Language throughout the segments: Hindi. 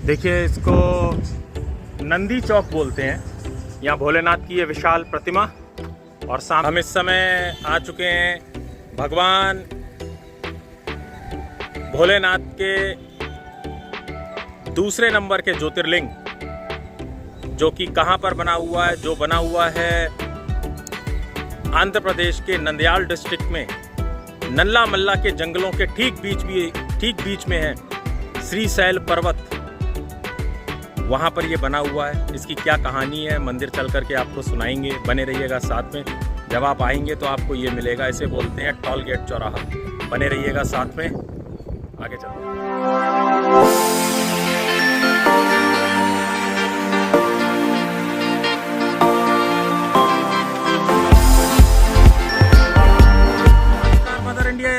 देखिए, इसको नंदी चौक बोलते हैं। यहाँ भोलेनाथ की ये विशाल प्रतिमा, और सामने हम इस समय आ चुके हैं भगवान भोलेनाथ के दूसरे नंबर के ज्योतिर्लिंग, जो कि कहाँ पर बना हुआ है? जो बना हुआ है आंध्र प्रदेश के नंदयाल डिस्ट्रिक्ट में नल्ला मल्ला के जंगलों के ठीक बीच में है श्रीशैल पर्वत। वहाँ पर ये बना हुआ है। इसकी क्या कहानी है, मंदिर चल करके आपको सुनाएंगे। बने रहिएगा साथ में। जब आप आएंगे तो आपको ये मिलेगा। इसे बोलते हैं टोल गेट चौराहा। बने रहिएगा साथ में, आगे चलते हैं।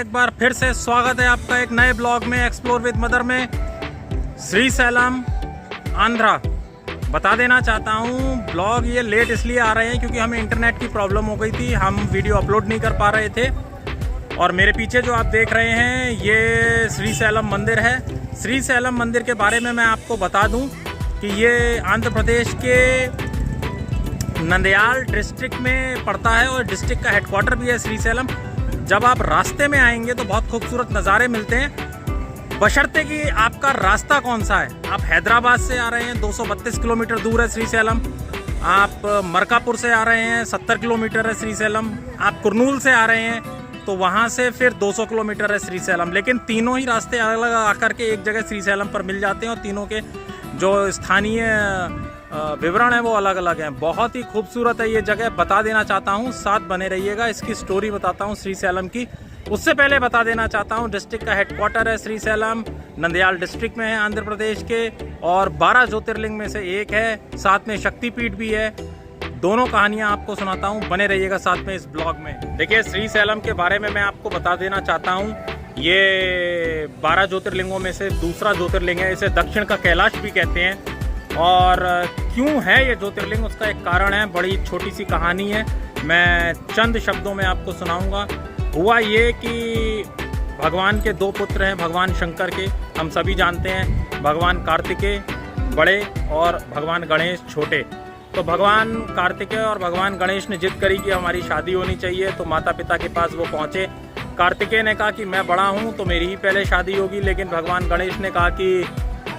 एक बार फिर से स्वागत है आपका एक नए ब्लॉग में, एक्सप्लोर विद मदर में। श्रीशैलम आंध्रा। बता देना चाहता हूँ, ब्लॉग ये लेट इसलिए आ रहे हैं क्योंकि हमें इंटरनेट की प्रॉब्लम हो गई थी। हम वीडियो अपलोड नहीं कर पा रहे थे। और मेरे पीछे जो आप देख रहे हैं ये श्रीशैलम मंदिर है। श्रीशैलम मंदिर के बारे में मैं आपको बता दूं कि ये आंध्र प्रदेश के नंदयाल डिस्ट्रिक्ट में पड़ता है और डिस्ट्रिक्ट का हेडक्वार्टर भी है श्रीशैलम। जब आप रास्ते में आएंगे तो बहुत खूबसूरत नज़ारे मिलते हैं, बशर्ते कि आपका रास्ता कौन सा है। आप हैदराबाद से आ रहे हैं, 232 किलोमीटर दूर है श्रीशैलम। आप मरकापुर से आ रहे हैं, 70 किलोमीटर है श्रीशैलम। आप कुरनूल से आ रहे हैं तो वहाँ से फिर 200 किलोमीटर है श्रीशैलम। लेकिन तीनों ही रास्ते अलग अलग आकर के एक जगह श्रीशैलम पर मिल जाते हैं और तीनों के जो स्थानीय विवरण है वो अलग अलग हैं। बहुत ही खूबसूरत है ये जगह, बता देना चाहता हूँ। साथ बने रहिएगा, इसकी स्टोरी बताता हूँ श्रीशैलम की। उससे पहले बता देना चाहता हूँ, डिस्ट्रिक्ट का हेडक्वार्टर है श्रीशैलम, नंदयाल डिस्ट्रिक्ट में है आंध्र प्रदेश के, और 12 ज्योतिर्लिंग में से एक है। साथ में शक्तिपीठ भी है। दोनों कहानियाँ आपको सुनाता हूँ, बने रहिएगा साथ में इस ब्लॉग में। देखिए, श्रीशैलम के बारे में मैं आपको बता देना चाहता हूँ, ये 12 ज्योतिर्लिंगों में से दूसरा ज्योतिर्लिंग है। इसे दक्षिण का कैलाश भी कहते हैं। और क्यों है ये ज्योतिर्लिंग, उसका एक कारण है। बड़ी छोटी सी कहानी है, मैं चंद शब्दों में आपको सुनाऊंगा। हुआ ये कि भगवान के 2 पुत्र हैं, भगवान शंकर के, हम सभी जानते हैं। भगवान कार्तिकेय बड़े और भगवान गणेश छोटे। तो भगवान कार्तिकेय और भगवान गणेश ने जिद करी कि हमारी शादी होनी चाहिए। तो माता पिता के पास वो पहुँचे। कार्तिकेय ने कहा कि मैं बड़ा हूँ तो मेरी ही पहले शादी होगी, लेकिन भगवान गणेश ने कहा कि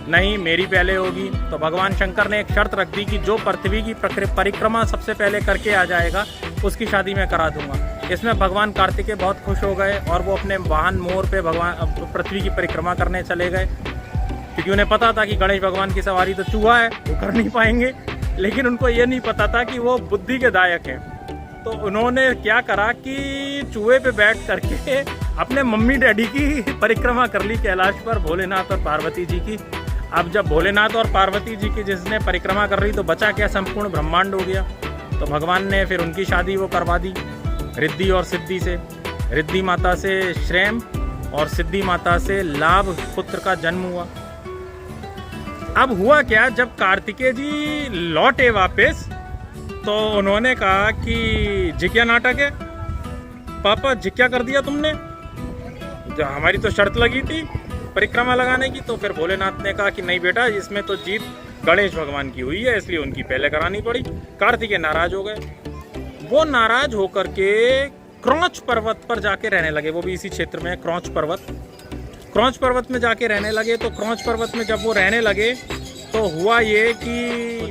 नहीं, मेरी पहले होगी। तो भगवान शंकर ने एक शर्त रख दी कि जो पृथ्वी की परिक्रमा सबसे पहले करके आ जाएगा उसकी शादी मैं करा दूंगा। इसमें भगवान कार्तिकेय बहुत खुश हो गए और वो अपने वाहन मोर पे भगवान पृथ्वी की परिक्रमा करने चले गए, क्योंकि उन्हें पता था कि गणेश भगवान की सवारी तो चूहा है, वो कर नहीं पाएंगे। लेकिन उनको ये नहीं पता था कि वो बुद्धि के दायक हैं। तो उन्होंने क्या करा कि चूहे पे बैठ करके अपने मम्मी डैडी की परिक्रमा कर ली कैलाश पर, भोलेनाथ और पार्वती जी की। अब जब भोलेनाथ और पार्वती जी की जिसने परिक्रमा कर रही तो बचा क्या, संपूर्ण ब्रह्मांड हो गया। तो भगवान ने फिर उनकी शादी वो करवा दी रिद्धि और सिद्धि से। रिद्धि माता से श्रेम और सिद्धि माता से लाभ पुत्र का जन्म हुआ। अब हुआ क्या, जब कार्तिकेय जी लौटे वापस तो उन्होंने कहा कि जिक्या नाटक है पापा, जिक्या कर दिया तुमने, जो हमारी तो शर्त लगी थी परिक्रमा लगाने की। तो फिर भोलेनाथ ने कहा कि नहीं बेटा, इसमें तो जीत गणेश भगवान की हुई है, इसलिए उनकी पहले करानी पड़ी। कार्तिकेय नाराज हो गए। वो नाराज होकर के क्रौच पर्वत पर जाके रहने लगे। वो भी इसी क्षेत्र में है, क्रौच पर्वत। क्रौच पर्वत में जाके रहने लगे। तो क्रौच पर्वत में जब वो रहने लगे तो हुआ ये कि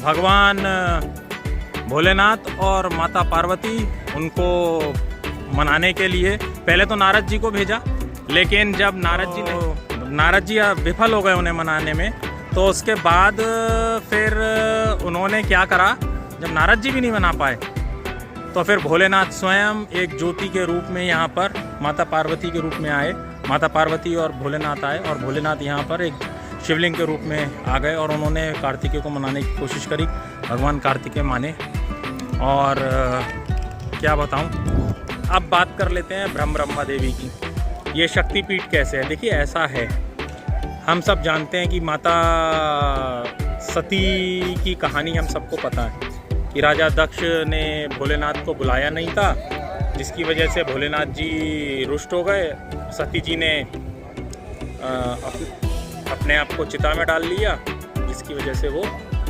भगवान भोलेनाथ और माता पार्वती उनको मनाने के लिए पहले तो नारद जी को भेजा, लेकिन जब नारद जी विफल हो गए उन्हें मनाने में, तो उसके बाद फिर उन्होंने क्या करा, जब नारद जी भी नहीं मना पाए तो फिर भोलेनाथ स्वयं एक ज्योति के रूप में यहाँ पर माता पार्वती के रूप में आए। माता पार्वती और भोलेनाथ आए और भोलेनाथ यहाँ पर एक शिवलिंग के रूप में आ गए और उन्होंने कार्तिकेय को मनाने की कोशिश करी। भगवान कार्तिकेय माने। और क्या बताऊं, अब बात कर लेते हैं ब्रह्मा देवी की। ये शक्तिपीठ कैसे है, देखिए ऐसा है, हम सब जानते हैं कि माता सती की कहानी हम सबको पता है कि राजा दक्ष ने भोलेनाथ को बुलाया नहीं था जिसकी वजह से भोलेनाथ जी रुष्ट हो गए। सती जी ने अपने आप को चिता में डाल लिया, जिसकी वजह से वो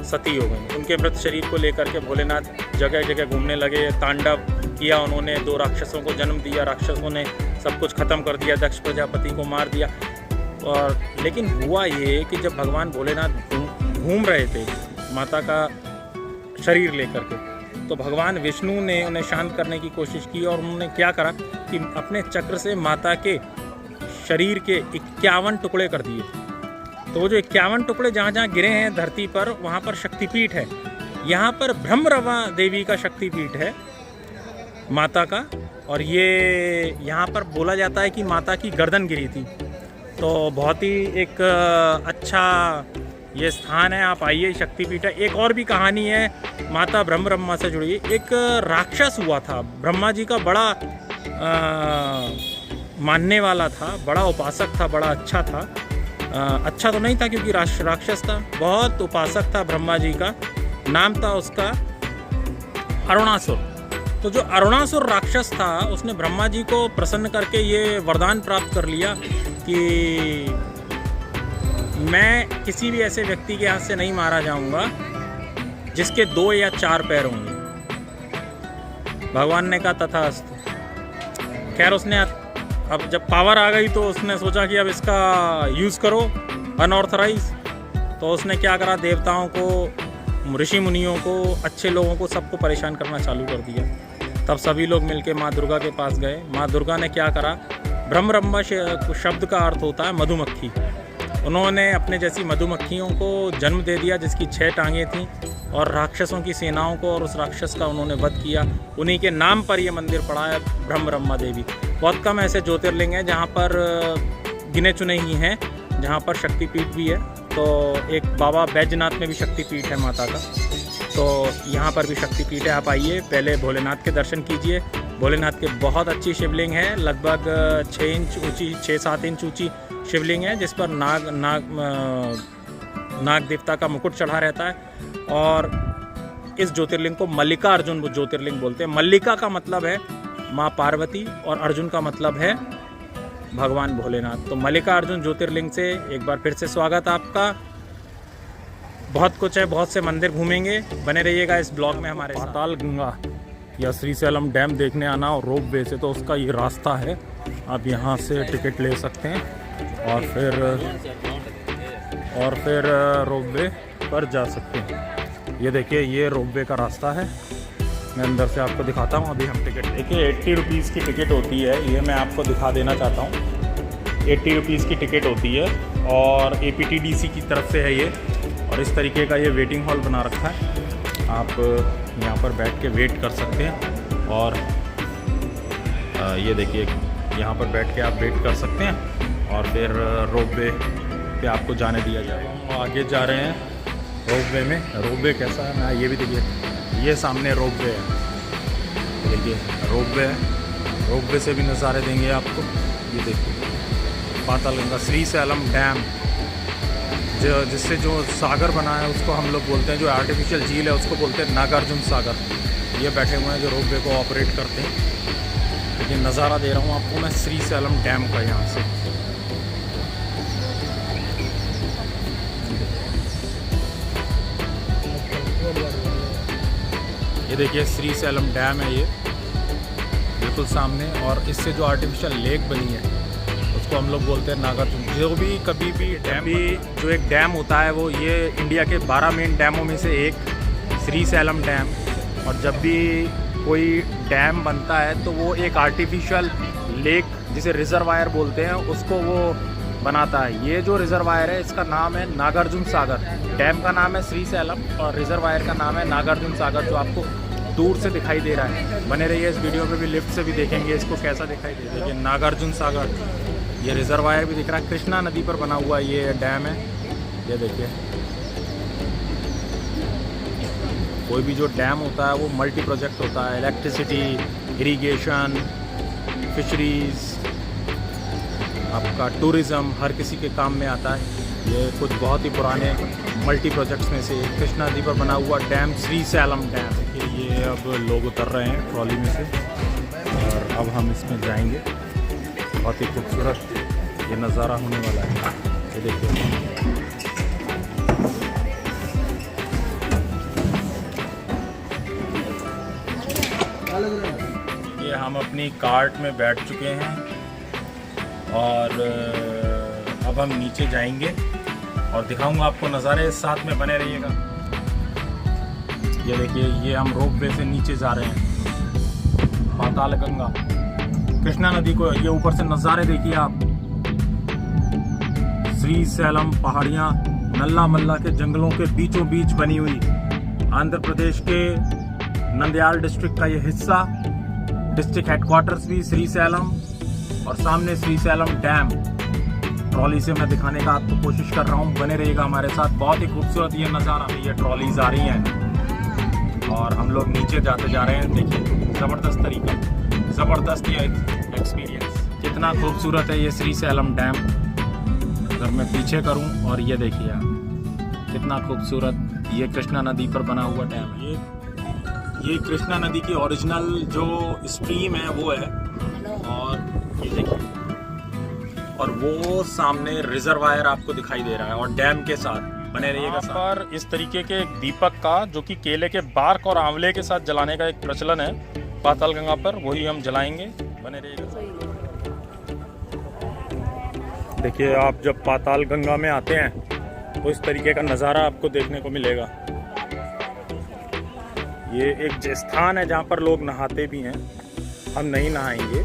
सती हो गई। उनके मृत शरीर को लेकर के भोलेनाथ जगह जगह घूमने लगे, तांडव किया उन्होंने, 2 राक्षसों को जन्म दिया, राक्षसों ने सब कुछ ख़त्म कर दिया, दक्ष प्रजापति को मार दिया। और लेकिन हुआ ये कि जब भगवान भोलेनाथ घूम रहे थे माता का शरीर लेकर के, तो भगवान विष्णु ने उन्हें शांत करने की कोशिश की और उन्होंने क्या करा कि अपने चक्र से माता के शरीर के 51 टुकड़े कर दिए। तो वो जो 51 टुकड़े जहाँ जहाँ गिरे हैं धरती पर, वहाँ पर शक्तिपीठ है। यहाँ पर ब्रह्मरवा देवी का शक्तिपीठ है माता का, और ये यहाँ पर बोला जाता है कि माता की गर्दन गिरी थी। तो बहुत ही एक अच्छा ये स्थान है, आप आइए, शक्तिपीठ है। एक और भी कहानी है माता ब्रह्मा से जुड़ी। एक राक्षस हुआ था, ब्रह्मा जी का बड़ा मानने वाला था, बड़ा उपासक था, बड़ा अच्छा था। अच्छा तो नहीं था क्योंकि राक्षस था, बहुत उपासक था ब्रह्मा जी का। नाम था उसका अरुणासुर। तो जो अरुणासुर राक्षस था उसने ब्रह्मा जी को प्रसन्न करके ये वरदान प्राप्त कर लिया कि मैं किसी भी ऐसे व्यक्ति के हाथ से नहीं मारा जाऊंगा जिसके 2 या 4 पैर होंगे। भगवान ने कहा तथास्तु। खैर उसने अब जब पावर आ गई तो उसने सोचा कि अब इसका यूज़ करो अनऑथराइज। तो उसने क्या करा, देवताओं को, ऋषि मुनियों को, अच्छे लोगों को, सबको परेशान करना चालू कर दिया। तब सभी लोग मिलके माँ दुर्गा के पास गए। माँ दुर्गा ने क्या करा, ब्रह्मरम्भा शब्द का अर्थ होता है मधुमक्खी। उन्होंने अपने जैसी मधुमक्खियों को जन्म दे दिया जिसकी 6 टांगें थीं, और राक्षसों की सेनाओं को और उस राक्षस का उन्होंने वध किया। उन्हीं के नाम पर ये मंदिर पड़ा है ब्रह्मरम्भा देवी। बहुत कम ऐसे ज्योतिर्लिंग हैं जहाँ पर गिने चुने ही हैं जहाँ पर शक्तिपीठ भी है। तो एक बाबा बैजनाथ में भी शक्तिपीठ है माता का, तो यहाँ पर भी शक्तिपीठ है। आप आइए, पहले भोलेनाथ के दर्शन कीजिए। भोलेनाथ के बहुत अच्छी शिवलिंग है, लगभग 6 इंच ऊँची, 6-7 इंच ऊँची शिवलिंग है, जिस पर नाग देवता का मुकुट चढ़ा रहता है। और इस ज्योतिर्लिंग को मल्लिका अर्जुन ज्योतिर्लिंग बोलते हैं। मल्लिका का मतलब है माँ पार्वती और अर्जुन का मतलब है भगवान भोलेनाथ। तो मल्लिका अर्जुन ज्योतिर्लिंग से एक बार फिर से स्वागत आपका। बहुत कुछ है, बहुत से मंदिर घूमेंगे, बने रहिएगा इस ब्लॉग में हमारे साथ। पाताल गंगा या श्रीशैलम डैम देखने आना और रोप वे से, तो उसका ये रास्ता है। आप यहाँ से टिकट ले सकते हैं और फिर रोप वे पर जा सकते हैं। ये देखिए, ये रोप वे का रास्ता है। मैं अंदर से आपको दिखाता हूँ। अभी हम टिकट, देखिए 80 रुपीज़ की टिकट होती है, ये मैं आपको दिखा देना चाहता हूँ। 80 रुपीज़ की टिकट होती है और APTDC की तरफ से है ये। और इस तरीके का ये वेटिंग हॉल बना रखा है, आप यहाँ पर बैठ के वेट कर सकते हैं। और ये देखिए, यहाँ पर बैठ के आप वेट कर सकते हैं और फिर रोप वे पे आपको जाने दिया जाएगा। आगे जा रहे हैं रोप वे में। रोप वे कैसा है ना, ये भी देखिए, ये सामने रोप वे है। देखिए रोप वे है, रोप वे से भी नज़ारे देंगे आपको। ये देखिए पाताल गंगा श्रीशैलम डैम, जिससे जो सागर बना है उसको हम लोग बोलते हैं, जो आर्टिफिशियल झील है उसको बोलते हैं नागार्जुन सागर। ये बैठे हुए हैं जो रोप वे को ऑपरेट करते हैं। लेकिन नज़ारा दे रहा हूँ आपको मैं श्रीशैलम डैम का यहाँ से। ये देखिए श्रीशैलम डैम है, ये बिल्कुल सामने। और इससे जो आर्टिफिशियल लेक बनी है उसको हम लोग बोलते हैं नागार्जुन। जो भी कभी भी डैम भी, जो एक डैम होता है वो, ये इंडिया के 12 मेन डैमों में से एक श्रीशैलम डैम। और जब भी कोई डैम बनता है तो वो एक आर्टिफिशियल लेक, जिसे रिजर्वायर बोलते हैं, उसको वो बनाता है। ये जो रिजर्वायर है इसका नाम है नागार्जुन सागर। डैम का नाम है श्रीशैलम और रिजर्वायर का नाम है नागार्जुन सागर, जो आपको दूर से दिखाई दे रहा है। बने रहिए इस वीडियो पे भी, लिफ्ट से भी देखेंगे इसको कैसा दिखाई दे रहा है। ये नागार्जुन सागर, ये रिजर्वायर भी दिख रहा है। कृष्णा नदी पर बना हुआ ये डैम है। ये देखिए, कोई भी जो डैम होता है वो मल्टी प्रोजेक्ट होता है। इलेक्ट्रिसिटी, इरिगेशन, फिशरीज़, आपका टूरिज़्म, हर किसी के काम में आता है। ये कुछ बहुत ही पुराने मल्टी प्रोजेक्ट्स में से कृष्णा नदी पर बना हुआ डैम श्रीशैलम डैम। ये अब लोग उतर रहे हैं ट्रॉली में से और अब हम इसमें जाएंगे। बहुत ही खूबसूरत ये नज़ारा होने वाला है। ये देखिए, ये हम अपनी कार्ट में बैठ चुके हैं और अब हम नीचे जाएंगे और दिखाऊंगा आपको नज़ारे, साथ में बने रहिएगा। ये देखिए, ये हम रोपवे से नीचे जा रहे हैं पाताल गंगा, कृष्णा नदी को। ये ऊपर से नज़ारे देखिए आप, श्री सैलम पहाड़ियाँ नल्ला मल्ला के जंगलों के बीचों बीच बनी हुई, आंध्र प्रदेश के नंदयाल डिस्ट्रिक्ट का ये हिस्सा। डिस्ट्रिक्ट हेडक्वार्टर्स भी श्री सैलम और सामने श्री सैलम डैम। ट्रॉली से मैं दिखाने का आपको कोशिश कर रहा हूँ, बने रहिएगा हमारे साथ। बहुत ही खूबसूरत ये नज़ारा। ये ट्रॉलीज आ रही हैं और हम लोग नीचे जाते जा रहे हैं। देखिए, ज़बरदस्त तरीका, ज़बरदस्त ये एक्सपीरियंस। कितना खूबसूरत है ये श्री सैलम डैम। अगर मैं पीछे करूं और ये देखिए आप, कितना खूबसूरत ये कृष्णा नदी पर बना हुआ डैम। ये कृष्णा नदी की ओरिजिनल जो स्ट्रीम है वो है, और ये देखिए, और वो सामने रिजर्वायर आपको दिखाई दे रहा है और डैम के साथ बने रहिएगा। पर इस तरीके के एक दीपक का, जो कि केले के बार्क और आंवले के साथ जलाने का एक प्रचलन है पाताल गंगा पर, वही हम जलाएंगे। बने रहिएगा। देखिए, आप जब पाताल गंगा में आते हैं तो इस तरीके का नज़ारा आपको देखने को मिलेगा। ये एक स्थान है जहाँ पर लोग नहाते भी हैं। हम नहीं नहाएंगे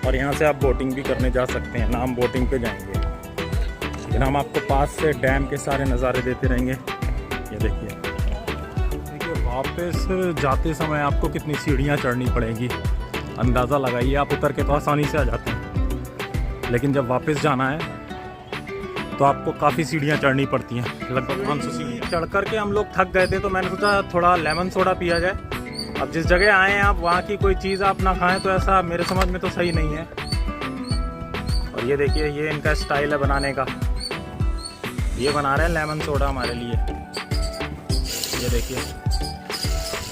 और यहाँ से आप बोटिंग भी करने जा सकते हैं ना, हम बोटिंग पे जाएंगे, लेकिन हम आपको पास से डैम के सारे नज़ारे देते रहेंगे। ये देखिए, वापस जाते समय आपको कितनी सीढ़ियाँ चढ़नी पड़ेगी, अंदाज़ा लगाइए। आप उतर के तो आसानी से आ जाते हैं, लेकिन जब वापस जाना है तो आपको काफ़ी सीढ़ियाँ चढ़नी पड़ती हैं, लगभग 500 सीढ़ियाँ। चढ़ कर के हम लोग थक गए थे तो मैंने सोचा थोड़ा लेमन सोडा पिया जाए। अब जिस जगह आए हैं आप, वहाँ की कोई चीज़ आप ना खाएं तो ऐसा मेरे समझ में तो सही नहीं है। और ये देखिए, ये इनका स्टाइल है बनाने का। ये बना रहे हैं लेमन सोडा हमारे लिए। ये देखिए,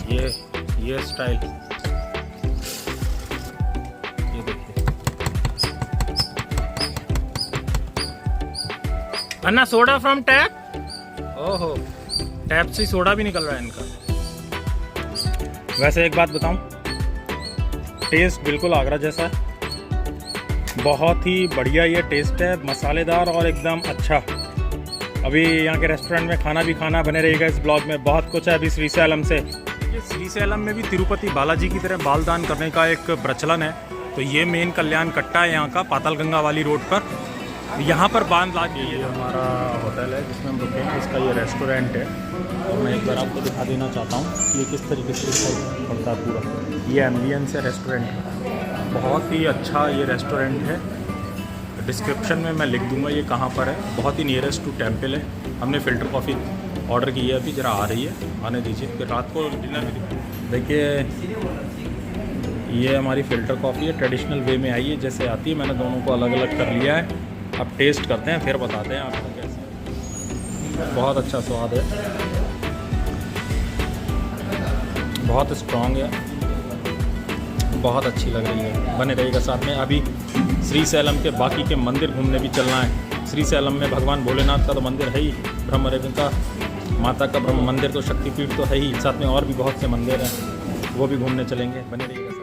ये स्टाइल, ये देखिए। अन्ना सोडा फ्रॉम टैप। ओहो, टैप से सोडा भी निकल रहा है इनका। वैसे एक बात बताऊं, टेस्ट बिल्कुल आगरा जैसा है। बहुत ही बढ़िया ये टेस्ट है, मसालेदार और एकदम अच्छा। अभी यहाँ के रेस्टोरेंट में खाना भी खाना, बने रहेगा इस ब्लॉग में। बहुत कुछ है अभी श्री सैलम से। ये श्री सैलम में भी तिरुपति बालाजी की तरह बाल दान करने का एक प्रचलन है। तो ये मेन कल्याण कट्टा है यहाँ का, पाताल गंगा वाली रोड पर। यहाँ पर बांध ला के ये हमारा होटल है जिसमें हम रुके हैं। इसका ये रेस्टोरेंट है और मैं एक बार आपको दिखा देना चाहता हूँ कि ये किस तरीके से दिखाई पड़ता है पूरा। ये एम्बियंस है रेस्टोरेंट का, बहुत ही अच्छा ये रेस्टोरेंट है। डिस्क्रिप्शन में मैं लिख दूंगा ये कहाँ पर है। बहुत ही नियरेस्ट टू टेम्पल है। हमने फ़िल्टर कॉफ़ी ऑर्डर की है, अभी ज़रा आ रही है, आने दीजिए, फिर रात को डिनर भी। देखिए, ये हमारी फ़िल्टर कॉफ़ी है, ट्रेडिशनल वे में आई है जैसे आती है। मैंने दोनों को अलग अलग कर लिया है। अब टेस्ट करते हैं, फिर बताते हैं आपको कैसा। बहुत अच्छा स्वाद है, बहुत स्ट्रॉन्ग है, बहुत अच्छी लग रही है। बने रहेगा साथ में। अभी श्री सैलम के बाकी के मंदिर घूमने भी चलना है। श्री सैलम में भगवान भोलेनाथ का तो मंदिर है ही, ब्रह्म रेणुका माता का ब्रह्म मंदिर तो शक्तिपीठ तो है ही, साथ में और भी बहुत से मंदिर हैं, वो भी घूमने चलेंगे। बने रहिएगा।